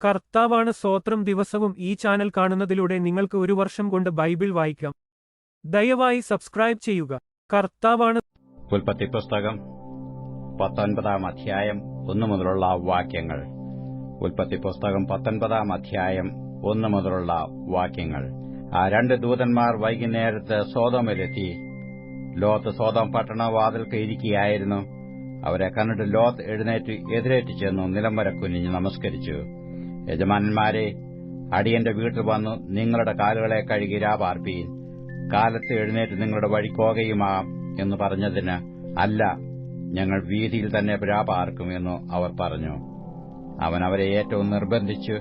കർത്താവാണ് സ്തോത്രം. ദിവസവും ഈ ചാനൽ കാണുന്നതിലൂടെ നിങ്ങൾക്ക് ഒരു വർഷം കൊണ്ട് ബൈബിൾ വായിക്കാം. ദയവായി സബ്സ്ക്രൈബ് ചെയ്യുക. കർത്താവാണ്. ഉൽപ്പത്തി പുസ്തകം 19 അധ്യായം 1 മുതലുള്ള വാക്യങ്ങൾ. ഉൽപ്പത്തി പുസ്തകം 19 അധ്യായം 1 മുതലുള്ള വാക്യങ്ങൾ. ആ രണ്ട് ദൂതന്മാർ വൈകുന്നേരത്ത് സോദോമിലെത്തി. ലോത്ത് സോദോം പട്ടണവാതിൽക്ക് ഇരിക്കുകയായിരുന്നു. അവരെ കണ്ടിട്ട് ലോത്ത് എഴുന്നേറ്റ് എതിരേറ്റ് ചെന്നു നിലംവര കുനിഞ്ഞ് നമസ്കരിച്ചു. യജമാനന്മാരെ, അടിയന്റെ വീട്ടിൽ വന്നു നിങ്ങളുടെ കാലുകളെ കഴുകി രാപാർപ്പീൻ, കാലത്ത് എഴുന്നേറ്റ് നിങ്ങളുടെ വഴി പോകുകയുമാം എന്ന് പറഞ്ഞതിന്, അല്ല, ഞങ്ങൾ വീതിയിൽ തന്നെ രാപാർക്കും എന്ന് അവർ പറഞ്ഞു. അവൻ അവരെ ഏറ്റവും നിർബന്ധിച്ചു.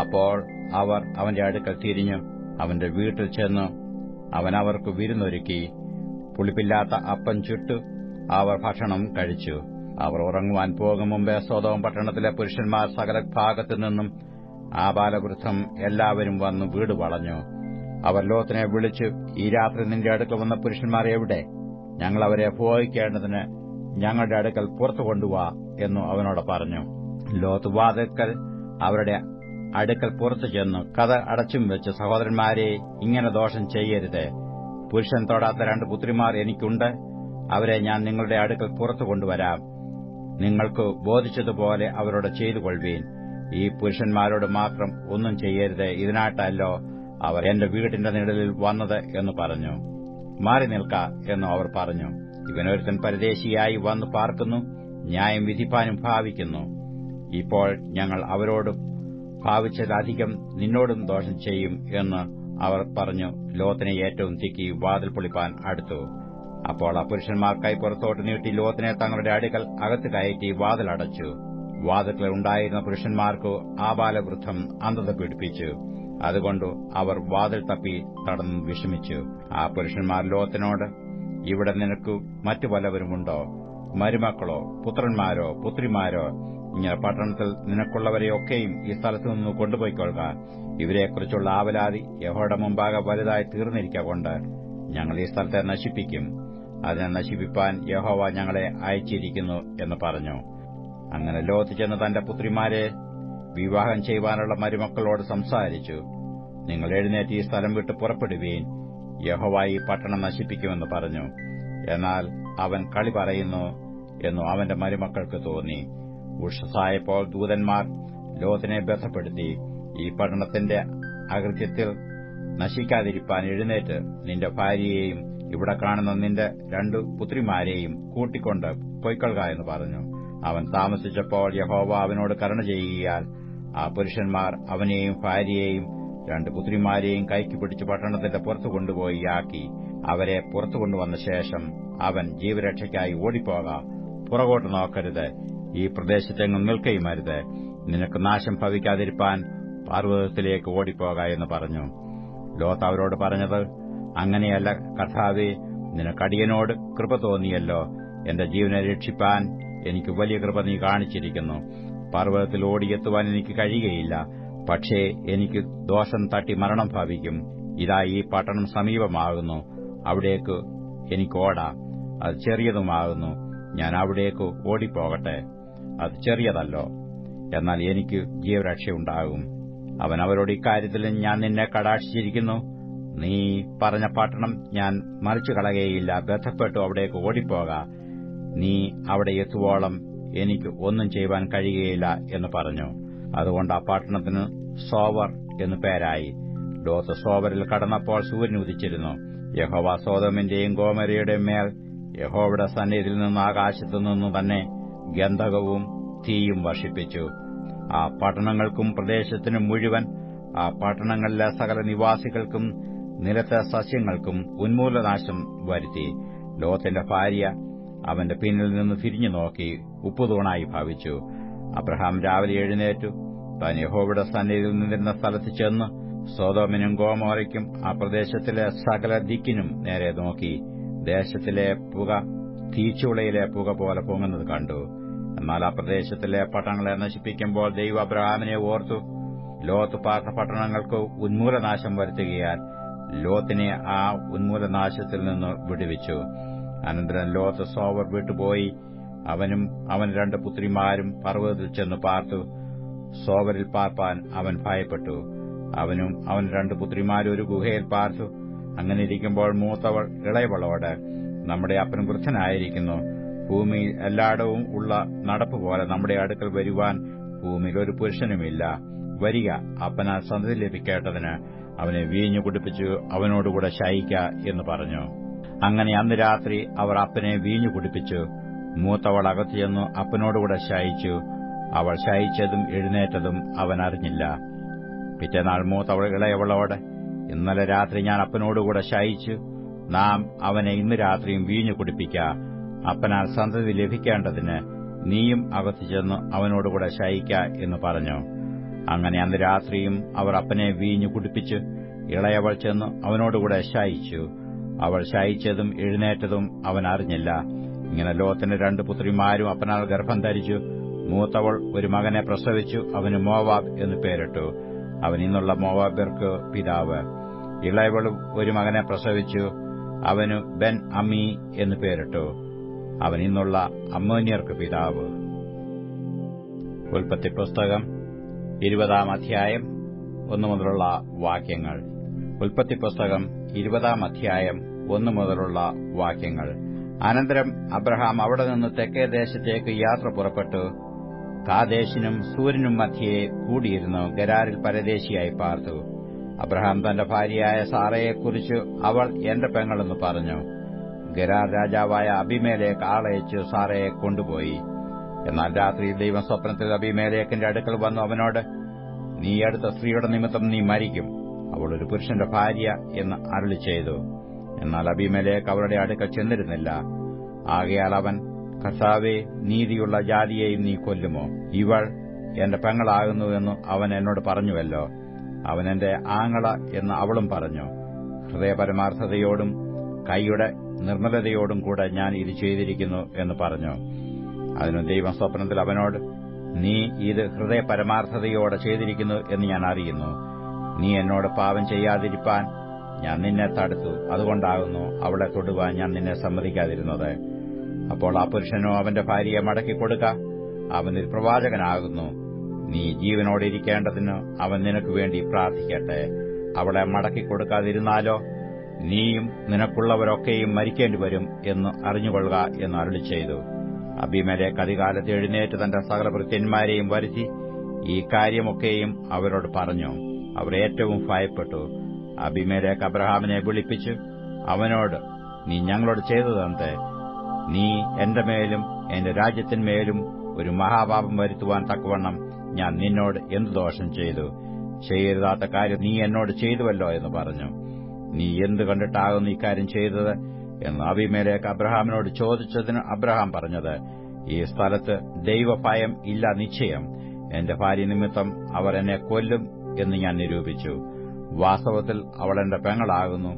അപ്പോൾ അവർ അവന്റെ അടുക്കൽ തിരിഞ്ഞു അവന്റെ വീട്ടിൽ ചെന്നു അവൻ അവർക്ക് വിരുന്നൊരുക്കി. പുളിപ്പില്ലാത്ത അപ്പം ചുട്ടു അവർ ഭക്ഷണം കഴിച്ചു. അവർ ഉറങ്ങുവാൻ പോകും മുമ്പേ സൊദോം പട്ടണത്തിലെ പുരുഷന്മാർ സകല ഭാഗത്തുനിന്നും ആബാലവൃദ്ധം എല്ലാവരും വന്നു വീട് വളഞ്ഞു. അവർ ലോത്തിനെ വിളിച്ചു, ഈ രാത്രി നിന്റെ അടുക്കൽ വന്ന പുരുഷന്മാർ എവിടെ? ഞങ്ങൾ അവരെ ഭോഗിക്കേണ്ടതിന് ഞങ്ങളുടെ അടുക്കൽ പുറത്തു കൊണ്ടുവാ എന്നു അവനോട് പറഞ്ഞു. ലോത്ത് വാതിൽക്കൽ അവരുടെ അടുക്കൽ പുറത്തു ചെന്നു കഥ അടച്ചും വെച്ച്, സഹോദരന്മാരെ, ഇങ്ങനെ ദോഷം ചെയ്യരുത്. പുരുഷൻ തൊടാത്ത 2 പുത്രിമാർ എനിക്കുണ്ട്. അവരെ ഞാൻ നിങ്ങളുടെ അടുക്കൽ പുറത്തു കൊണ്ടുവരാം. നിങ്ങൾക്ക് ബോധിച്ചതുപോലെ അവരോട് ചെയ്തുകൊള്ളുവീൻ. ഈ പുരുഷന്മാരോട് മാത്രം ഒന്നും ചെയ്യരുത്. ഇതിനായിട്ടല്ലോ അവർ എന്റെ വീടിന്റെ നിഴലിൽ വന്നത് എന്ന് പറഞ്ഞു. മാറി നിൽക്ക എന്നു അവർ പറഞ്ഞു. ഇവനൊരുത്തൻ പരദേശിയായി വന്നു പാർക്കുന്നു, ന്യായം വിധിപ്പാനും ഭാവിക്കുന്നു. ഇപ്പോൾ ഞങ്ങൾ അവരോട് ഭാവിച്ചതിലധികം നിന്നോടും ദോഷം ചെയ്യും എന്ന് അവർ പറഞ്ഞു. ലോത്തിനെ ഏറ്റവും തിക്കി വാതിൽ പൊളിപ്പാൻ അടുത്തു. അപ്പോൾ ആ പുരുഷന്മാർ കൈ പുറത്തോട്ട് നീട്ടി ലോത്തിനെ തങ്ങളുടെ അടുക്കൽ അകത്ത് കയറ്റി വാതിലടച്ചു. വാതിൽക്കൽ ഉണ്ടായിരുന്ന പുരുഷന്മാർക്ക് ആബാലവൃദ്ധം അന്ധത പീഡിപ്പിച്ചു. അതുകൊണ്ട് അവർ വാതിൽ തപ്പി തടഞ്ഞു വിഷമിച്ചു. ആ പുരുഷന്മാർ ലോത്തിനോട്, ഇവിടെ നിനക്ക് മറ്റു വല്ലവരുമുണ്ടോ? മരുമക്കളോ പുത്രന്മാരോ പുത്രിമാരോ? ഇങ്ങനെ പട്ടണത്തിൽ നിനക്കുള്ളവരെയൊക്കെയും ഈ സ്ഥലത്തുനിന്ന് കൊണ്ടുപോയിക്കൊള്ളുക. ഇവരെക്കുറിച്ചുള്ള ആവലാതി യഹോവയുടെ മുമ്പാകെ വലുതായി തീർന്നിരിക്കൊണ്ട് ഞങ്ങൾ ഈ സ്ഥലത്തെ നശിപ്പിക്കും. അതിനെ നശിപ്പിപ്പാൻ യഹോവ ഞങ്ങളെ അയച്ചിരിക്കുന്നു എന്ന് പറഞ്ഞു. അങ്ങനെ ലോത്ത് ചെന്ന് തന്റെ പുത്രിമാരെ വിവാഹം ചെയ്യുവാനുള്ള മരുമക്കളോട് സംസാരിച്ചു. നിങ്ങൾ എഴുന്നേറ്റ് ഈ സ്ഥലം വിട്ട് പുറപ്പെടുവീൻ, യഹോവ ഈ പട്ടണം നശിപ്പിക്കുമെന്ന് പറഞ്ഞു. എന്നാൽ അവൻ കളി പറയുന്നു എന്നു അവന്റെ മരുമക്കൾക്ക് തോന്നി. ഉഷസായപ്പോൾ ദൂതന്മാർ ലോത്തിനെ ബന്ധപ്പെടുത്തി, ഈ പട്ടണത്തിന്റെ അകൃത്യത്തിൽ നശിക്കാതിരിപ്പാൻ എഴുന്നേറ്റ് നിന്റെ ഭാര്യയെയും ഇവിടെ കാണുന്ന നിന്റെ 2 പുത്രിമാരെയും കൂട്ടിക്കൊണ്ട് പൊയ്ക്കൊള്ളുക എന്ന് പറഞ്ഞു. അവൻ താമസിച്ചപ്പോൾ യഹോവ അവനോട് കരുണ ചെയ്യുകയാൽ ആ പുരുഷന്മാർ അവനെയും ഭാര്യയെയും 2 പുത്രിമാരെയും കൈക്ക് പിടിച്ച് പട്ടണത്തിന്റെ പുറത്തു കൊണ്ടുപോയി ആക്കി. അവരെ പുറത്തു കൊണ്ടുവന്ന ശേഷം അവൻ, ജീവരക്ഷയ്ക്കായി ഓടിപ്പോക, പുറകോട്ട് നോക്കരുത്, ഈ പ്രദേശത്തെങ്ങും നിൽക്കുകയുമരുത്, നിനക്ക് നാശം ഭവിക്കാതിരിപ്പാൻ പർവ്വതത്തിലേക്ക് ഓടിപ്പോക എന്ന് പറഞ്ഞു. ലോത്ത് അവരോട് പറഞ്ഞത്, അങ്ങനെയല്ല കർത്താവേ, നിനക്കടിയനോട് കൃപ തോന്നിയല്ലോ. എന്റെ ജീവനെ രക്ഷിപ്പാൻ എനിക്ക് വലിയ കൃപ നീ കാണിച്ചിരിക്കുന്നു. പർവ്വതത്തിൽ ഓടിയെത്തുവാൻ എനിക്ക് കഴിയുകയില്ല, പക്ഷേ എനിക്ക് ദോഷം തട്ടി മരണം ഭവിക്കും. ഇതാ ഈ പട്ടണം സമീപമാകുന്നു, അവിടേക്ക് എനിക്ക് ഓടാം. അത് ചെറിയതുമാകുന്നു, ഞാൻ അവിടേക്ക് ഓടിപ്പോകട്ടെ. അത് ചെറിയതല്ലോ, എന്നാൽ എനിക്ക് ജീവരക്ഷയുണ്ടാകും. അവൻ അവരോട്, ഇക്കാര്യത്തിൽ ഞാൻ നിന്നെ കടാക്ഷിച്ചിരിക്കുന്നു. നീ പറഞ്ഞ പട്ടണം ഞാൻ മറിച്ചു കളയുകയില്ല. ബന്ധപ്പെട്ടു അവിടേക്ക് ഓടിപ്പോക. നീ അവിടെ എത്തുവോളം എനിക്ക് ഒന്നും ചെയ്യുവാൻ കഴിയുകയില്ല എന്ന് പറഞ്ഞു. അതുകൊണ്ട് ആ പട്ടണത്തിന് സോവർ എന്നു പേരായി. ലോത്ത് സോവറിൽ കടന്നപ്പോൾ സൂര്യൻ ഉദിച്ചിരുന്നു. യഹോവ സോദോമിന്റെയും ഗോമോരയുടെയും മേൽ യഹോവയുടെ സന്നിധിയിൽ നിന്ന് ആകാശത്തുനിന്നു തന്നെ ഗന്ധകവും തീയും വർഷിപ്പിച്ചു. ആ പട്ടണങ്ങൾക്കും പ്രദേശത്തിനും മുഴുവൻ, ആ പട്ടണങ്ങളിലെ സകല നിവാസികൾക്കും നിലത്തെ സസ്യങ്ങൾക്കും ഉന്മൂലനാശം വരുത്തി. ലോത്തിന്റെ ഭാര്യ അവന്റെ പിന്നിൽ നിന്ന് തിരിഞ്ഞു നോക്കി ഉപ്പുതൂണായി ഭാവിച്ചു. അബ്രഹാം രാവിലെ എഴുന്നേറ്റു താൻ യഹോവയുടെ സന്നിധിയിൽ നിന്നിരുന്ന സ്ഥലത്ത് ചെന്ന് സൊദോമിനും ഗൊമോരയ്ക്കും ആ പ്രദേശത്തിലെ സകല ദിക്കിനും നേരെ നോക്കി. ദേശത്തിലെ പുക തീച്ചൂളയിലെ പുക പോലെ പൊങ്ങുന്നത് കണ്ടു. എന്നാൽ ആ പ്രദേശത്തിലെ പട്ടണങ്ങളെ നശിപ്പിക്കുമ്പോൾ ദൈവം അബ്രഹാമിനെ ഓർത്തു. ലോത്ത് പാർത്ത പട്ടണങ്ങൾക്ക് ഉന്മൂലനാശം വരുത്തുകയാൽ ലോത്തിനെ ആ ഉന്മൂലനാശത്തിൽ നിന്ന് വിടുവിച്ചു. അനന്തരം ലോത്ത് സോവർ വിട്ടുപോയി അവനും അവന് 2 പുത്രിമാരും പർവ്വതത്തിൽ ചെന്ന് പാർത്തു. സോവരിൽ പാർപ്പാൻ അവൻ ഭയപ്പെട്ടു. അവനും അവൻ 2 പുത്രിമാരും ഒരു ഗുഹയിൽ പാർത്തു. അങ്ങനെ ഇരിക്കുമ്പോൾ മൂത്തവൾ ഇളയവളോട്, നമ്മുടെ അപ്പൻ വൃദ്ധനായിരിക്കുന്നു. ഭൂമിയിൽ എല്ലായിടവും ഉള്ള നടപ്പുപോലെ നമ്മുടെ അടുക്കൽ വരുവാൻ ഭൂമിയിൽ ഒരു പുരുഷനുമില്ല. വരിക, അപ്പനാൽ സന്തതി ലഭിക്കേണ്ടതിന് അവനെ വീഞ്ഞു കുടിപ്പിച്ചു അവനോടുകൂടെ ശയിക്ക എന്ന് പറഞ്ഞു. അങ്ങനെ അന്ന് രാത്രി അവർ അപ്പനെ വീഞ്ഞു കുടിപ്പിച്ചു. മൂത്തവൾ അകത്തു ചെന്നു അപ്പനോടുകൂടെ ശയിച്ചു. അവൾ ശയിച്ചതും എഴുന്നേറ്റതും അവൻ അറിഞ്ഞില്ല. പിറ്റേനാൾ മൂത്തവൾ ഇളയവളോട്, ഇന്നലെ രാത്രി ഞാൻ അപ്പനോടുകൂടെ ശയിച്ചു. നാം അവനെ ഇന്ന് രാത്രിയും വീഞ്ഞു കുടിപ്പിക്ക. അപ്പനാൽ സന്തതി ലഭിക്കേണ്ടതിന് നീയും അകത്തു ചെന്നു അവനോടുകൂടെ ശയിക്ക എന്ന് പറഞ്ഞു. അങ്ങനെ അന്ന് രാത്രിയും അവർ അപ്പനെ വീഞ്ഞു കുടിപ്പിച്ചു. ഇളയവൾ ചെന്നു അവനോടുകൂടെ ശയിച്ചു. അവൾ ശയിച്ചതും എഴുന്നേറ്റതും അവൻ അറിഞ്ഞില്ല. ഇങ്ങനെ ലോത്തിന്റെ 2 പുത്രിമാരും അപ്പനാൽ ഗർഭം ധരിച്ചു. മൂത്തവൾ ഒരു മകനെ പ്രസവിച്ചു. അവന് മോവാബ് എന്ന് പേരിട്ടു. അവൻ ഇന്നുള്ള മോവാബ്യർക്ക് പിതാവ്. ഇളയവളും ഒരു മകനെ പ്രസവിച്ചു. അവന് ബെൻ അമ്മി എന്ന് പേരിട്ടു. അവൻ ഇന്നുള്ള അമ്മോന്യർക്ക് പിതാവ്. ഉൽപ്പത്തി പുസ്തകം 20-ാം അധ്യായം 1 മുതലുള്ള വാക്യങ്ങൾ. ഉൽപ്പത്തി പുസ്തകം 20-ാം അധ്യായം 1 മുതലുള്ള വാക്യങ്ങൾ. അനന്തരം അബ്രഹാം അവിടെ നിന്ന് തെക്കേ ദേശത്തേക്ക് യാത്ര പുറപ്പെട്ടു. കാദേശിനും സൂര്യനും മധ്യേ കൂടിയിരുന്നു ഗരാരിൽ പരദേശിയായി പാർത്തു. അബ്രഹാം തന്റെ ഭാര്യയായ സാറയെക്കുറിച്ച് അവൾ എന്റെ പെങ്ങളെന്ന് പറഞ്ഞു. ഗരാർ രാജാവായ അബിമേലേക്ക് ആളയച്ച് സാറയെ കൊണ്ടുപോയി. എന്നാൽ രാത്രിയിൽ ദൈവം സ്വപ്നത്തിൽ അബിമേലേക്കിന്റെ അടുക്കൽ വന്നു അവനോട്, നീ അടുത്ത സ്ത്രീയുടെ നിമിത്തം നീ മരിക്കും, അവൾ ഒരു പുരുഷന്റെ ഭാര്യ എന്ന് അരുളി ചെയ്തു. എന്നാൽ അബിമേലേക്ക് അവരുടെ അടുക്കൽ ചെന്നിരുന്നില്ല. ആകയാൽ അവൻ, കർത്താവേ, നീതിയുള്ള ജാതിയെയും നീ കൊല്ലുമോ? ഇവൾ എന്റെ പെങ്ങളാകുന്നുവെന്ന് അവൻ എന്നോട് പറഞ്ഞുവല്ലോ. അവൻ എന്റെ ആങ്ങള എന്ന് അവളും പറഞ്ഞു. ഹൃദയപരമാർത്ഥതയോടും കൈയുടെ നിർമ്മലതയോടും കൂടെ ഞാൻ ഇത് ചെയ്തിരിക്കുന്നു എന്ന് പറഞ്ഞു. അതിന് ദൈവം സ്വപ്നത്തിൽ അവനോട്, നീ ഇത് ഹൃദയപരമാർത്ഥതയോടെ ചെയ്തിരിക്കുന്നു എന്ന് ഞാൻ അറിയുന്നു. നീ എന്നോട് പാപം ചെയ്യാതിരിപ്പാൻ ഞാൻ നിന്നെ തടുത്തു. അതുകൊണ്ടാകുന്നു അവളെ തൊടുവാൻ ഞാൻ നിന്നെ സമ്മതിക്കാതിരുന്നത്. അപ്പോൾ ആ പുരുഷനോ അവന്റെ ഭാര്യയെ മടക്കിക്കൊടുക്ക, അവനൊരു പ്രവാചകനാകുന്നു. നീ ജീവനോടെ ഇരിക്കേണ്ടതിന് അവൻ നിനക്ക് വേണ്ടി പ്രാർത്ഥിക്കട്ടെ. അവളെ മടക്കിക്കൊടുക്കാതിരുന്നാലോ നീയും നിനക്കുള്ളവരൊക്കെയും മരിക്കേണ്ടി വരും എന്ന് അറിഞ്ഞുകൊള്ളുക എന്ന് അരുളി ചെയ്തു. അബീമേലെക്ക് അതികാലത്ത് എഴുന്നേറ്റ് തന്റെ സകല ഭൃത്യന്മാരെയും വരുത്തി ഈ കാര്യമൊക്കെയും അവരോട് പറഞ്ഞു. അവർ ഏറ്റവും ഭയപ്പെട്ടു. അബീമേലെക്ക് അബ്രഹാമിനെ വിളിപ്പിച്ചു അവനോട്, നീ ഞങ്ങളോട് ചെയ്തതെന്ത്? നീ എന്റെ മേലും എന്റെ രാജ്യത്തിന്മേലും ഒരു മഹാപാപം വരുത്തുവാൻ തക്കവണ്ണം ഞാൻ നിന്നോട് എന്തു ദോഷം ചെയ്തു? ചെയ്യരുതാത്ത കാര്യം നീ എന്നോട് ചെയ്തുവല്ലോ എന്ന് പറഞ്ഞു. നീ എന്തു കണ്ടിട്ടാകുന്നു ഇക്കാര്യം ചെയ്തത് എന്ന് അബീമേലെക്ക് അബ്രഹാമിനോട് ചോദിച്ചതിന് അബ്രഹാം പറഞ്ഞത്, ഈ സ്ഥലത്ത് ദൈവഭയം ഇല്ല നിശ്ചയം. എന്റെ ഭാര്യ നിമിത്തം അവർ എന്നെ കൊല്ലും എന്ന് ഞാൻ നിരൂപിച്ചു. വാസ്തവത്തിൽ അവൾ എന്റെ പെങ്ങളാകുന്നു,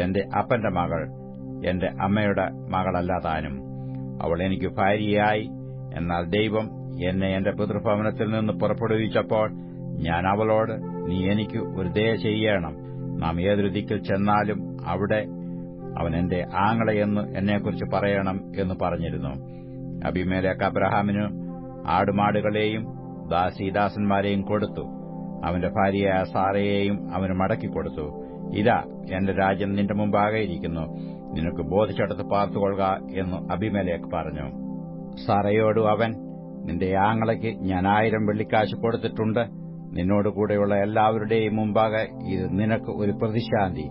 എന്റെ അപ്പന്റെ മകൾ, എന്റെ അമ്മയുടെ മകളല്ല താനും. അവൾ എനിക്ക് ഭാര്യയായി. എന്നാൽ ദൈവം എന്നെ എന്റെ പിതൃഭവനത്തിൽ നിന്ന് പുറപ്പെടുവിച്ചപ്പോൾ ഞാൻ അവളോട്, നീ എനിക്ക് ഒരു ദയ ചെയ്യണം. നാം ഏതൊരു ദിക്കിൽ ചെന്നാലും അവിടെ അവൻ എന്റെ ആങ്ങളയെന്ന് എന്നെക്കുറിച്ച് പറയണം എന്ന് പറഞ്ഞിരുന്നു. അബീമേലെക്ക് അബ്രഹാമിന് ആടുമാടുകളെയും ദാസീദാസന്മാരെയും കൊടുത്തു. അവന്റെ ഭാര്യയായ സാറയെയും അവന് മടക്കിക്കൊടുത്തു. ഇതാ, എന്റെ രാജ്യം നിന്റെ മുമ്പാകെ ഇരിക്കുന്നു, നിനക്ക് ബോധിച്ചെടുത്ത് പാർത്തുകൊള്ളുക എന്ന് അബീമേലെക്ക് പറഞ്ഞു. സാറയോട് അവൻ, നിന്റെ ആങ്ങളയ്ക്ക് ഞാൻ 1000 വെള്ളിക്കാശ് കൊടുത്തിട്ടുണ്ട്. നിന്നോടുകൂടെയുള്ള എല്ലാവരുടെയും മുമ്പാകെ ഇത് നിനക്ക് ഒരു പ്രതിശാന്തി.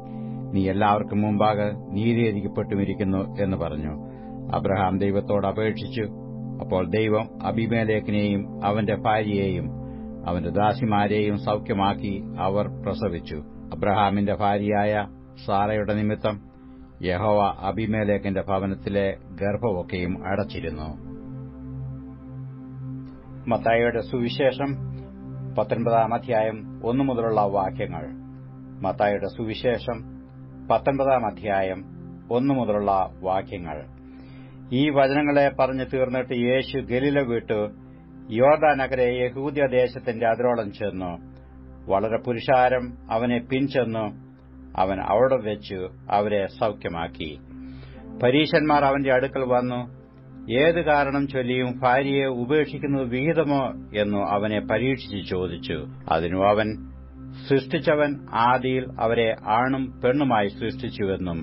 നീ എല്ലാവർക്കും മുമ്പാകെ നീതീകരിക്കപ്പെട്ടുമിരിക്കുന്നു എന്ന് പറഞ്ഞു. അബ്രഹാം ദൈവത്തോട് അപേക്ഷിച്ചു. അപ്പോൾ ദൈവം അബീമേലെക്കിനെയും അവന്റെ ഭാര്യയെയും അവന്റെ ദാസിമാരെയും സൌഖ്യമാക്കി. അവർ പ്രസവിച്ചു. അബ്രഹാമിന്റെ ഭാര്യയായ സാറയുടെ നിമിത്തം യഹോവ അബീമേലെക്കിന്റെ ഭവനത്തിലെ ഗർഭമൊക്കെയും അടച്ചിരുന്നു. മത്തായിയുടെ സുവിശേഷം 19-ാം അധ്യായം 1 മുതലുള്ള വാക്യങ്ങൾ. മത്തായിയുടെ സുവിശേഷം 19-ാം അധ്യായം 1 മുതലുള്ള വാക്യങ്ങൾ. ഈ വചനങ്ങളെ പറഞ്ഞു തീർന്നിട്ട് യേശു ഗലീല വിട്ടു യോർദാനക്കരെ യഹൂദ്യദേശത്തിന്റെ അതിരോളം ചെന്നു. വളരെ പുരുഷാരം അവനെ പിൻചെന്നു. അവൻ അവിടെ വെച്ചു അവരെ സൌഖ്യമാക്കി. പരീശന്മാർ അവന്റെ അടുക്കൽ വന്നു, ഏത് കാരണം ചൊല്ലിയും ഭാര്യയെ ഉപേക്ഷിക്കുന്നത് വിഹിതമോ എന്നു അവനെ പരീക്ഷിച്ച് ചോദിച്ചു. അതിനു അവൻ, സൃഷ്ടിച്ചവൻ ആദിയിൽ അവരെ ആണും പെണ്ണുമായി സൃഷ്ടിച്ചുവെന്നും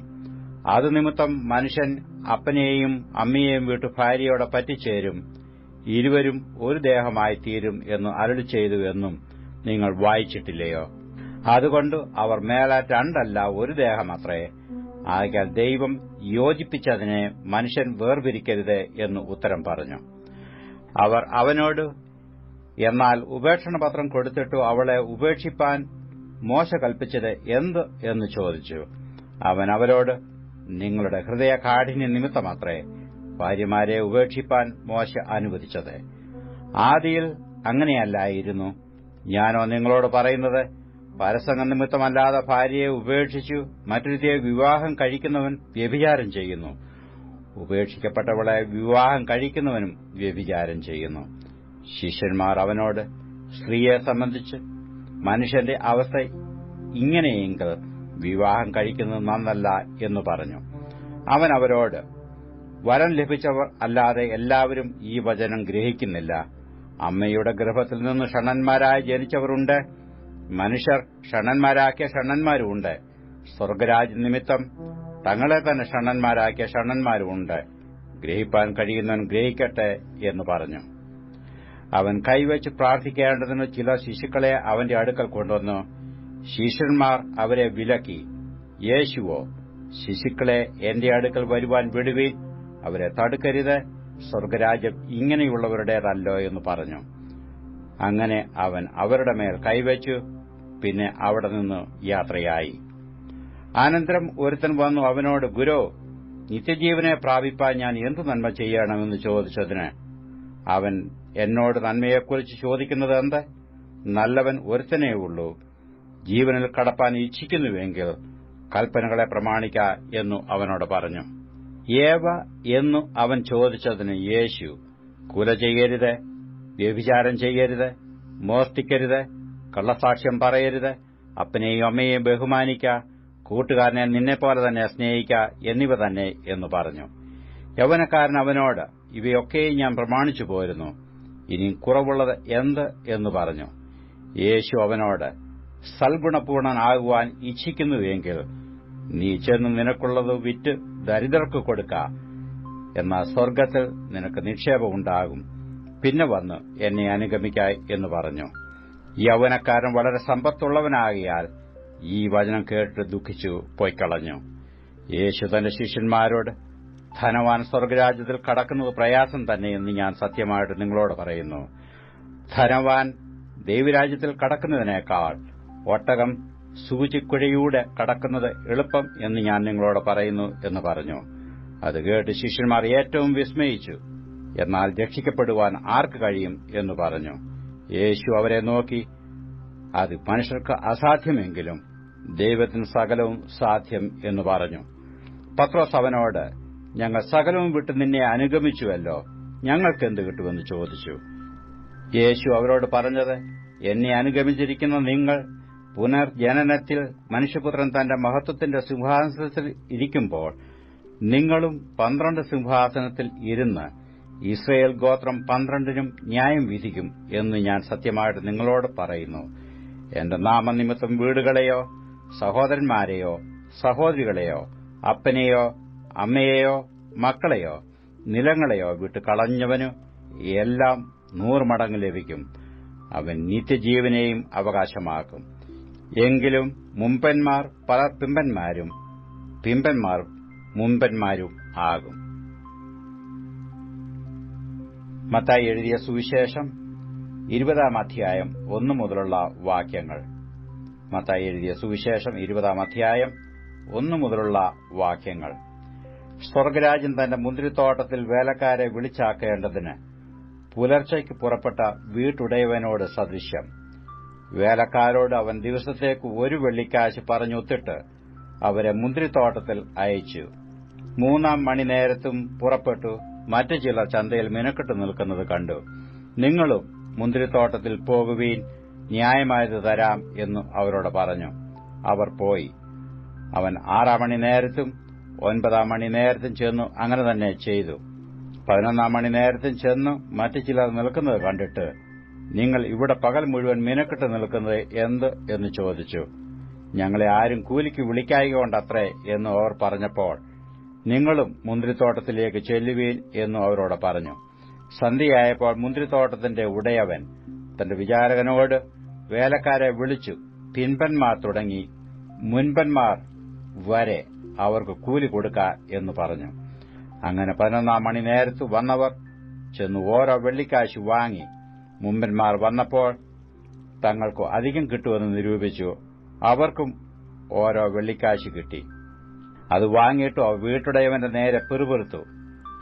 അത് നിമിത്തം മനുഷ്യൻ അപ്പനെയും അമ്മയെയും വിട്ട് ഭാര്യയോടെ പറ്റിച്ചേരും, ഇരുവരും ഒരു ദേഹമായി തീരും എന്ന് അരുളിച്ചെയ്തു എന്നും നിങ്ങൾ വായിച്ചിട്ടില്ലയോ? അതുകൊണ്ട് അവർ മേലാൽ രണ്ടല്ല ഒരു ദേഹമത്രേ. ആകയാൽ ദൈവം യോജിപ്പിച്ചതിനെ മനുഷ്യൻ വേർപിരിക്കരുത് എന്ന് ഉത്തരം പറഞ്ഞു. അവർ അവനോട്, എന്നാൽ ഉപേക്ഷണപത്രം കൊടുത്തിട്ടു അവളെ ഉപേക്ഷിപ്പാൻ മോശ കൽപ്പിച്ചത് എന്ത് എന്ന് ചോദിച്ചു. അവൻ അവരോട്, നിങ്ങളുടെ ഹൃദയകാഠിന്യ നിമിത്തമത്രേ ഭാര്യമാരെ ഉപേക്ഷിപ്പാൻ മോശ അനുവദിച്ചത്. ആദിയിൽ അങ്ങനെയല്ലായിരുന്നു. ഞാനോ നിങ്ങളോട് പറയുന്നത്, പരസംഗം നിമിത്തമല്ലാതെ ഭാര്യയെ ഉപേക്ഷിച്ചു മറ്റൊരുത്തിയെ വിവാഹം കഴിക്കുന്നവൻ വ്യഭിചാരം ചെയ്യുന്നു. ഉപേക്ഷിക്കപ്പെട്ടവളെ വിവാഹം കഴിക്കുന്നവനും വ്യഭിചാരം ചെയ്യുന്നു. ശിഷ്യന്മാർ അവനോട്, സ്ത്രീയെ സംബന്ധിച്ച് മനുഷ്യന്റെ അവസ്ഥ ഇങ്ങനെയെങ്കിൽ വിവാഹം കഴിക്കുന്നത് നന്നല്ല എന്ന് പറഞ്ഞു. അവൻ അവരോട്, വരം ലഭിച്ചവർ അല്ലാതെ എല്ലാവരും ഈ വചനം ഗ്രഹിക്കുന്നില്ല. അമ്മയുടെ ഗർഭത്തിൽ നിന്ന് ഷണ്ണന്മാരായി ജനിച്ചവരുണ്ട്, മനുഷ്യർ ഷണ്ണന്മാരാക്കിയ ഷണ്ണന്മാരുമുണ്ട്. സ്വർഗരാജ്യ നിമിത്തം തങ്ങളെ തന്നെ ഷണ്ണന്മാരാക്കിയ ഷണ്ണന്മാരുമുണ്ട്. ഗ്രഹിപ്പാൻ കഴിയുന്നവൻ ഗ്രഹിക്കട്ടെ എന്ന് പറഞ്ഞു. അവൻ കൈവച്ച് പ്രാർത്ഥിക്കേണ്ടതിന് ചില ശിശുക്കളെ അവന്റെ അടുക്കൽ കൊണ്ടുവന്നു. ശിഷ്യന്മാർ അവരെ വിലക്കി. യേശുവോ, ശിശുക്കളെ എന്റെ അടുക്കൽ വരുവാൻ വിടുവീൻ, അവരെ തടുക്കരുത്, സ്വർഗരാജ്യം ഇങ്ങനെയുള്ളവരുടേതല്ലോ എന്ന് പറഞ്ഞു. അങ്ങനെ അവൻ അവരുടെ മേൽ കൈവച്ചു. പിന്നെ അവിടെ നിന്ന് യാത്രയായി. അനന്തരം ഒരുത്തൻ വന്നു അവനോട്, ഗുരോ, നിത്യജീവനെ പ്രാപിപ്പാൻ ഞാൻ എന്തു നന്മ ചെയ്യണമെന്ന് ചോദിച്ചതിന് അവൻ, എന്നോട് നന്മയെക്കുറിച്ച് ചോദിക്കുന്നത് എന്ത്? നല്ലവൻ ഒരുത്തനേയുള്ളൂ. ജീവനിൽ കടപ്പാൻ ഇച്ഛിക്കുന്നുവെങ്കിൽ കൽപ്പനകളെ പ്രമാണിക്ക എന്നു അവനോട് പറഞ്ഞു. ഏവ എന്നു അവൻ ചോദിച്ചതിന് യേശു, കുല ചെയ്യരുത്, വ്യഭിചാരം ചെയ്യരുത്, മോഷ്ടിക്കരുത്, കള്ളസാക്ഷ്യം പറയരുത്, അപ്പനെയും അമ്മയെയും ബഹുമാനിക്ക, കൂട്ടുകാരനെ നിന്നെപ്പോലെ തന്നെ സ്നേഹിക്ക എന്നിവ തന്നെ എന്ന് പറഞ്ഞു. യൗവനക്കാരൻ അവനോട്, ഇവയൊക്കെയും ഞാൻ പ്രമാണിച്ചു പോരുന്നു, ഇനി കുറവുള്ളത് എന്ത് എന്ന് പറഞ്ഞു. യേശു അവനോട്, സൽഗുണപൂർണനാകുവാൻ ഇച്ഛിക്കുന്നുവെങ്കിൽ നീ ചെന്ന് നിനക്കുള്ളത് വിറ്റ് ദരിദ്രർക്ക് കൊടുക്ക, എന്നാൽ സ്വർഗ്ഗത്തിൽ നിനക്ക് നിക്ഷേപമുണ്ടാകും. പിന്നെ വന്ന് എന്നെ അനുഗമിക്ക എന്ന് പറഞ്ഞു. യൗവനക്കാരൻ വളരെ സമ്പത്തുള്ളവനാകിയാൽ ഈ വചനം കേട്ട് ദുഃഖിച്ചു പൊയ്ക്കളഞ്ഞു. യേശു തന്റെ ശിഷ്യന്മാരോട്, ധനവാൻ സ്വർഗരാജ്യത്തിൽ കടക്കുന്നത് പ്രയാസം തന്നെ എന്ന് ഞാൻ സത്യമായിട്ട് നിങ്ങളോട് പറയുന്നു. ധനവാൻ ദൈവരാജ്യത്തിൽ കടക്കുന്നതിനേക്കാൾ ഒട്ടകം സൂചിക്കുഴയൂടെ കടക്കുന്നത് എളുപ്പം എന്ന് ഞാൻ നിങ്ങളോട് പറയുന്നു എന്ന് പറഞ്ഞു. അത് കേട്ട് ശിഷ്യന്മാർ ഏറ്റവും വിസ്മയിച്ചു. എന്നാൽ രക്ഷിക്കപ്പെടുവാൻ ആർക്ക് കഴിയും എന്ന് പറഞ്ഞു. യേശു അവരെ നോക്കി, അത് മനുഷ്യർക്ക് അസാധ്യമെങ്കിലും ദൈവത്തിന് സകലവും സാധ്യം എന്ന് പറഞ്ഞു. പത്രോസ് അവനോട്, ഞങ്ങൾ സകലവും വിട്ട് നിന്നെ അനുഗമിച്ചുവല്ലോ, ഞങ്ങൾക്കെന്ത് കിട്ടുമെന്ന് ചോദിച്ചു. യേശു അവരോട് പറഞ്ഞത്, എന്നെ അനുഗമിച്ചിരിക്കുന്ന നിങ്ങൾ പുനർജനനത്തിൽ മനുഷ്യപുത്രൻ തന്റെ മഹത്വത്തിന്റെ സിംഹാസനത്തിൽ ഇരിക്കുമ്പോൾ നിങ്ങളും 12 സിംഹാസനത്തിൽ ഇരുന്ന് ഇസ്രയേൽ ഗോത്രം 12നും ന്യായം വിധിക്കും എന്ന് ഞാൻ സത്യമായിട്ട് നിങ്ങളോട് പറയുന്നു. എന്റെ നാമനിമിത്തം വീടുകളെയോ സഹോദരന്മാരെയോ സഹോദരികളെയോ അപ്പനെയോ അമ്മയെയോ മക്കളെയോ നിലങ്ങളെയോ വിട്ട് കളഞ്ഞവനു എല്ലാം 100 മടങ്ങ് ലഭിക്കും. അവൻ നിത്യജീവനെയും അവകാശമാക്കും. എങ്കിലും മുമ്പന്മാർ പലർ പിമ്പന്മാരും പിമ്പന്മാർ മുമ്പന്മാരും ആകും. മത്തായി എഴുതിയ സുവിശേഷം 20-ാം അധ്യായം 1 മുതലുള്ള വാക്യങ്ങൾ. മത്തായി എഴുതിയ സുവിശേഷം 20-ാം അധ്യായം 1 മുതലുള്ള വാക്യങ്ങൾ. സ്വർഗരാജ്യം തന്റെ മുന്തിരിത്തോട്ടത്തിൽ വേലക്കാരെ വിളിച്ചാക്കേണ്ടതിന് പുലർച്ചയ്ക്ക് പുറപ്പെട്ട വീട്ടുടയവനോട് സദൃശ്യം. വേലക്കാരോട് അവൻ ദിവസത്തേക്ക് 1 വെള്ളിക്കാശ് പറഞ്ഞൊത്തിട്ട് അവരെ മുന്തിരിത്തോട്ടത്തിൽ അയച്ചു. 3-ാം മണിനേരത്തും പുറപ്പെട്ടു മറ്റു ചിലർ ചന്തയിൽ മിനക്കെട്ട് നിൽക്കുന്നത് കണ്ടു. നിങ്ങളും മുന്തിരിത്തോട്ടത്തിൽ പോകുവീൻ, ന്യായമായത് തരാം എന്ന് അവരോട് പറഞ്ഞു. അവർ പോയി. അവൻ 6-ാം മണിനേരത്തും 9-ാം മണിനേരത്തും ചെന്നു അങ്ങനെ തന്നെ ചെയ്തു. 11 മണി നേരത്തും ചെന്നു മറ്റു ചിലർ നിൽക്കുന്നത് കണ്ടിട്ട്, നിങ്ങൾ ഇവിടെ പകൽ മുഴുവൻ മിനക്കെട്ട് നിൽക്കുന്നത് എന്ത് എന്ന് ചോദിച്ചു. ഞങ്ങളെ ആരും കൂലിക്ക് വിളിക്കായകൊണ്ടത്രേ എന്നു അവർ പറഞ്ഞപ്പോൾ, നിങ്ങളും മുന്തിരിത്തോട്ടത്തിലേക്ക് ചെല്ലുവീൻ എന്നു അവരോട് പറഞ്ഞു. സന്ധ്യയായപ്പോൾ മുന്തിരിത്തോട്ടത്തിന്റെ ഉടയവൻ തന്റെ വിചാരകനോട് വേലക്കാരെ വിളിച്ചു, പിൻപന്മാർ തുടങ്ങി മുൻപന്മാർ വരെ അവർക്ക് കൂലി കൊടുക്ക എന്ന് പറഞ്ഞു. അങ്ങനെ 11 മണി നേരത്ത് വന്നവർ ചെന്ന് ഓരോ വെള്ളിക്കാശ് വാങ്ങി. മുമ്പന്മാർ വന്നപ്പോൾ തങ്ങൾക്ക് അധികം കിട്ടുമെന്ന് നിരൂപിച്ചു. അവർക്കും ഓരോ വെള്ളിക്കാശ് കിട്ടി. അത് വാങ്ങിയിട്ടു അവർ വീട്ടുടയവന്റെ നേരെ പിറുപിറുത്തു,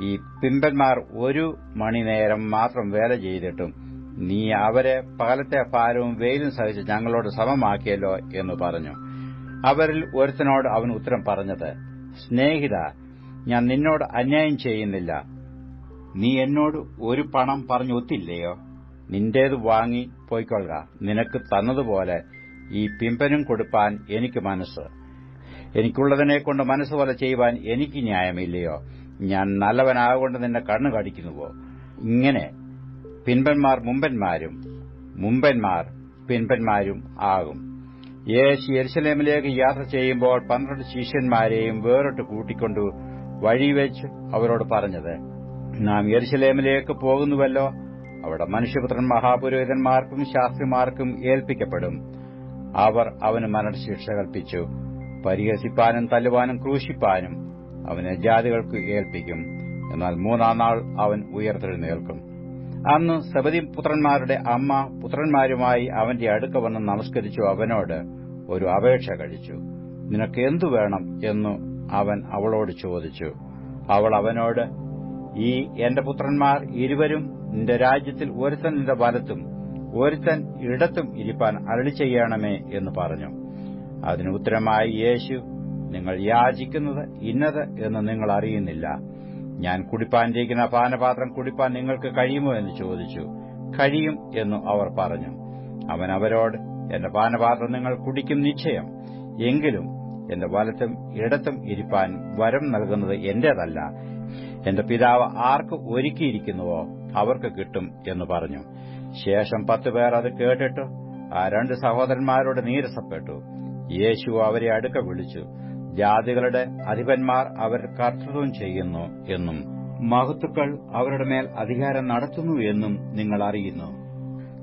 ഈ പിമ്പന്മാർ 1 മണിനേരം മാത്രം വേല ചെയ്തിട്ടും നീ അവരെ പകലത്തെ ഭാരവും വെയിലും സഹിച്ച് ഞങ്ങളോട് സമമാക്കിയല്ലോ എന്ന് പറഞ്ഞു. അവരിൽ ഒരുത്തനോട് അവൻ ഉത്തരം പറഞ്ഞത്, സ്നേഹിത, ഞാൻ നിന്നോട് അന്യായം ചെയ്യുന്നില്ല. നീ എന്നോട് 1 പണം പറഞ്ഞു ഒത്തില്ലയോ? നിന്റേത് വാങ്ങി പോയിക്കൊള്ളുക. നിനക്ക് തന്നതുപോലെ ഈ പിമ്പനും കൊടുപ്പാൻ എനിക്ക് മനസ്സ്. എനിക്കുള്ളതിനെക്കൊണ്ട് മനസ്സുപോലെ ചെയ്യുവാൻ എനിക്ക് ന്യായമില്ലയോ? ഞാൻ നല്ലവനാകൊണ്ട് നിന്റെ കണ്ണു കടിക്കുന്നുവോ? ഇങ്ങനെ പിൻപന്മാർ മുമ്പന്മാരും മുമ്പന്മാർ പിൻപന്മാരും ആകും. യേശു യെരുശലേമിലേക്ക് യാത്ര ചെയ്യുമ്പോൾ 12 ശിഷ്യന്മാരെയും വേറിട്ട് കൂട്ടിക്കൊണ്ടു വഴിവെച്ച് അവരോട് പറഞ്ഞത്, നാം യെരുശലേമിലേക്ക് പോകുന്നുവല്ലോ. അവിടെ മനുഷ്യപുത്രൻ മഹാപുരോഹിതന്മാർക്കും ശാസ്ത്രിമാർക്കും ഏൽപ്പിക്കപ്പെടും. അവർ അവന് മരണശിക്ഷ കൽപ്പിച്ചു. പരിഹസിപ്പാനും തല്ലുവാനും ക്രൂശിപ്പാനും അവനെ ജാതികൾക്ക് ഏൽപ്പിക്കും. എന്നാൽ 3-ാം നാൾ അവൻ ഉയർത്തെഴുന്നേൽക്കും. അന്ന് സെബദി പുത്രന്മാരുടെ അമ്മ പുത്രന്മാരുമായി അവന്റെ അടുക്ക വന്ന് നമസ്കരിച്ചു അവനോട് ഒരു അപേക്ഷ കഴിച്ചു. നിനക്ക് എന്തു വേണം എന്നു അവൻ അവളോട് ചോദിച്ചു. അവൾ അവനോട്, ഈ എന്റെ പുത്രന്മാർ 20 നിന്റെ രാജ്യത്തിൽ ഒരുത്തൻ നിന്റെ വലത്തും ഒരുത്തൻ ഇടത്തും ഇരിപ്പാൻ അരുളി ചെയ്യണമേ എന്ന് പറഞ്ഞു. അതിന് ഉത്തരമായി യേശു, നിങ്ങൾ യാചിക്കുന്നത് ഇന്നത് എന്ന് നിങ്ങൾ അറിയുന്നില്ല. ഞാൻ കുടിപ്പാനിരിക്കുന്ന പാനപാത്രം കുടിപ്പാൻ നിങ്ങൾക്ക് കഴിയുമോ എന്ന് ചോദിച്ചു. കഴിയും എന്നു അവർ പറഞ്ഞു. അവൻ അവരോട്, എന്റെ പാനപാത്രം നിങ്ങൾ കുടിക്കും നിശ്ചയം. എങ്കിലും എന്റെ വലത്തും ഇടത്തും ഇരിപ്പാൻ വരം നൽകുന്നത് എന്റേതല്ല, എന്റെ പിതാവ് ആർക്ക് ഒരുക്കിയിരിക്കുന്നുവോ അവർക്ക് കിട്ടും എന്ന് പറഞ്ഞു. ശേഷം 10 പേർ അത് കേട്ടിട്ട് ആ 2 സഹോദരന്മാരോട് നീരസപ്പെട്ടു. യേശു അവരെ അടുക്ക വിളിച്ചു, ജാതികളുടെ അധിപന്മാർ അവർ കർത്തൃത്വം ചെയ്യുന്നു എന്നും മഹത്തുക്കൾ അവരുടെ മേൽ അധികാരം നടത്തുന്നു എന്നും നിങ്ങൾ അറിയുന്നു.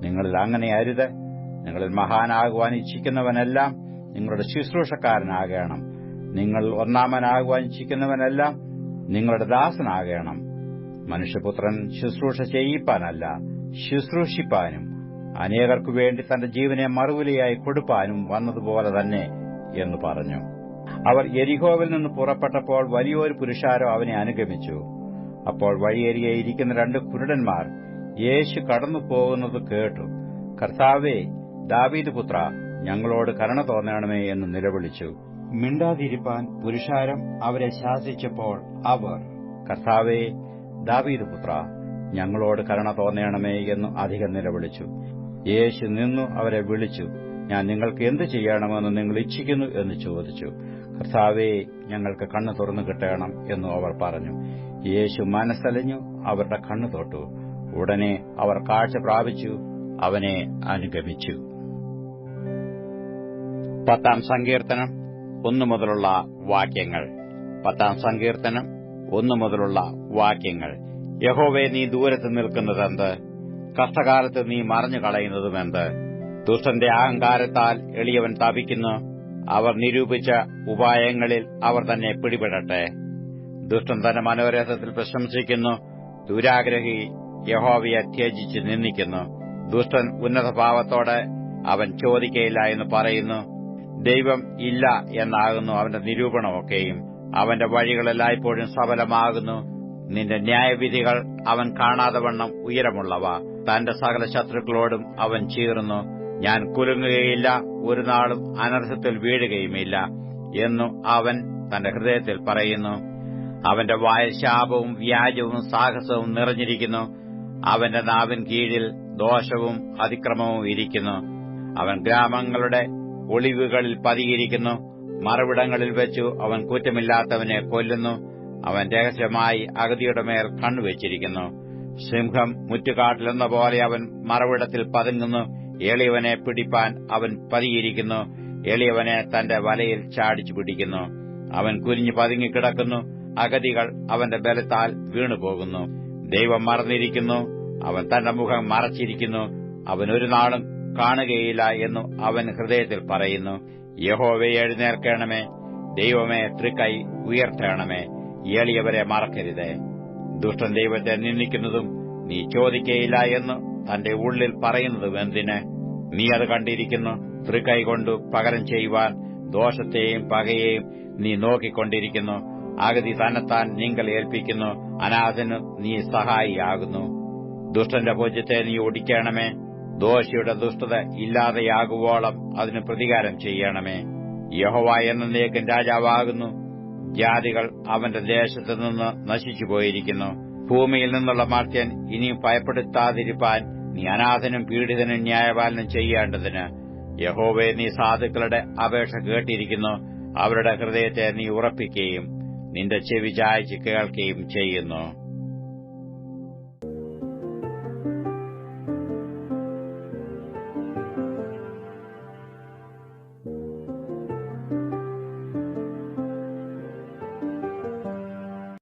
നിങ്ങളിൽ അങ്ങനെ അരുത്. നിങ്ങളിൽ മഹാനാകുവാൻ ഇച്ഛിക്കുന്നവനെല്ലാം നിങ്ങളുടെ ശുശ്രൂഷക്കാരനാകണം. നിങ്ങൾ ഒന്നാമനാകുവാൻ ഇച്ഛിക്കുന്നവനെല്ലാം നിങ്ങളുടെ ദാസനാകണം. മനുഷ്യപുത്രൻ ശുശ്രൂഷ ചെയ്യിപ്പാനല്ല, ശുശ്രൂഷിപ്പാനും അനേകർക്കു വേണ്ടി തന്റെ ജീവനെ മറുവിലയായി കൊടുപ്പാനും വന്നതുപോലെ തന്നെ എന്ന് പറഞ്ഞു. അവർ യെരിഹോവിൽ നിന്ന് പുറപ്പെട്ടപ്പോൾ വലിയൊരു പുരുഷാരം അവനെ അനുഗമിച്ചു. അപ്പോൾ വഴിയരികെ ഇരിക്കുന്ന 2 കുരുടന്മാർ യേശു കടന്നു പോകുന്നത് കേട്ടു. കർത്താവേ, ദാവീദ് പുത്ര, ഞങ്ങളോട് കരുണ തോന്നണമേ എന്ന് നിലവിളിച്ചു. മിണ്ടാതിരിപ്പാൻ പുരുഷാരം അവരെ ശാസിച്ചപ്പോൾ അവർ, കർത്താവേ, ദാവീദ് പുത്ര, ഞങ്ങളോട് കരുണ തോന്നണമേ എന്ന് അധികം നിലവിളിച്ചു. യേശു നിന്നു അവരെ വിളിച്ചു, ഞാൻ നിങ്ങൾക്ക് എന്ത് ചെയ്യണമെന്ന് നിങ്ങൾ ഇച്ഛിക്കുന്നു എന്ന് ചോദിച്ചു. കർത്താവേ, ഞങ്ങൾക്ക് കണ്ണ് തുറന്നു കിട്ടണം എന്നു അവർ പറഞ്ഞു. യേശു മനസ്സലിഞ്ഞു അവരുടെ കണ്ണ് തൊട്ടു. ഉടനെ അവർ കാഴ്ച പ്രാപിച്ചു അവനെ അനുഗമിച്ചു. 10-ാം സങ്കീർത്തനം 1 മുതലുള്ള വാക്യങ്ങൾ. 10-ാം സങ്കീർത്തനം 1 മുതലുള്ള വാക്യങ്ങൾ. യഹോവേ, നീ ദൂരത്ത് നിൽക്കുന്നതെന്ത്? കഷ്ടകാലത്ത് നീ മറഞ്ഞു കളയുന്നതുമെന്ത്? ദുഷ്ടന്റെ അഹങ്കാരത്താൽ എളിയവൻ തപിക്കുന്നു. അവർ നിരൂപിച്ച ഉപായങ്ങളിൽ അവർ തന്നെ പിടിപെടട്ടെ. ദുഷ്ടൻ തന്റെ മനോരഥത്തിൽ പ്രശംസിക്കുന്നു. ദുരാഗ്രഹി യഹോവയെ ത്യജിച്ച് നിന്ദിക്കുന്നു. ദുഷ്ടൻ ഉന്നതഭാവത്തോടെ അവൻ ചോദിക്കയില്ല എന്ന് പറയുന്നു. ദൈവം ഇല്ല എന്നാകുന്നു അവന്റെ നിരൂപണമൊക്കെയും. അവന്റെ വഴികൾ എല്ലായ്പ്പോഴും സഫലമാകുന്നു. നിന്റെ ന്യായവിധികൾ അവൻ കാണാതെ വണ്ണം ഉയരമുള്ളവ. തന്റെ സകല ശത്രുക്കളോടും അവൻ ചീറുന്നു. ഞാൻ കുലുങ്ങുകയില്ല, ഒരു നാളും അനർത്ഥത്തിൽ വീഴുകയുമില്ല എന്നു അവൻ തന്റെ ഹൃദയത്തിൽ പറയുന്നു. അവന്റെ വായിൽ ശാപവും വ്യാജവും സാഹസവും നിറഞ്ഞിരിക്കുന്നു. അവന്റെ നാവിൻ കീഴിൽ ദോഷവും അതിക്രമവും ഇരിക്കുന്നു. അവൻ ഗ്രാമങ്ങളുടെ ഒളിവുകളിൽ പതിയിരിക്കുന്നു. മറവിടങ്ങളിൽ വെച്ചു അവൻ കുറ്റമില്ലാത്തവനെ കൊല്ലുന്നു. അവൻ രഹസ്യമായി അഗതിയുടെ മേൽ കണ്ണുവച്ചിരിക്കുന്നു. സിംഹം മുറ്റുകാട്ടിലെന്ന പോലെ അവൻ മറവിടത്തിൽ പതുങ്ങുന്നു. എളിയവനെ പിടിപ്പാൻ അവൻ പതിയിരിക്കുന്നു. എളിയവനെ തന്റെ വലയിൽ ചാടിച്ചു പിടിക്കുന്നു. അവൻ കുനിഞ്ഞു പതുങ്ങിക്കിടക്കുന്നു. അഗതികൾ അവന്റെ ബലത്താൽ വീണുപോകുന്നു. ദൈവം മറന്നിരിക്കുന്നു. അവൻ തന്റെ മുഖം മറച്ചിരിക്കുന്നു. അവൻ ഒരു നാളും കാണുകയില്ല എന്നു അവൻ ഹൃദയത്തിൽ പറയുന്നു. യഹോവേ, എഴുന്നേൽക്കണമേ. ദൈവമേ, തൃക്കൈ ഉയർത്തണമേ. എളിയവരെ മറക്കരുതേ. ദുഷ്ടൻ ദൈവത്തെ നിന്ദിക്കുന്നതും നീ ചോദിക്കയില്ല എന്ന് തന്റെ ഉള്ളിൽ പറയുന്നതും എന്തിന്? നീ അത് കണ്ടിരിക്കുന്നു. തൃക്കൈ കൊണ്ടു പകരം ചെയ്യുവാൻ ദോഷത്തെയും പകയെയും നീ നോക്കിക്കൊണ്ടിരിക്കുന്നു. അഗതി തന്നെത്താൻ നിങ്ങൾ ഏൽപ്പിക്കുന്നു. അനാഥന് നീ സഹായിയാകുന്നു. ദുഷ്ടന്റെ ഭുജത്തെ നീ ഒടിക്കണമേ. ദോഷിയുടെ ദുഷ്ടത ഇല്ലാതെയാകുവോളം അതിന് പ്രതികാരം ചെയ്യണമേ. യഹോവ എന്നേക്കും രാജാവാകുന്നു. ജാതികൾ അവന്റെ ദേശത്തുനിന്ന് നശിച്ചുപോയിരിക്കുന്നു. ഭൂമിയിൽ നിന്നുള്ള മർത്യൻ ഇനിയും ഭയപ്പെടുത്താതിരിപ്പാൻ നീ അനാഥനും പീഡിതനും ന്യായപാലനം ചെയ്യേണ്ടതിന് യഹോവേ, നീ സാധുക്കളുടെ അപേക്ഷ കേട്ടിരിക്കുന്നു. അവരുടെ ഹൃദയത്തെ നീ ഉറപ്പിക്കുകയും നിന്റെ ചെവി ചായ്ച്ച് കേൾക്കുകയും ചെയ്യുന്നു.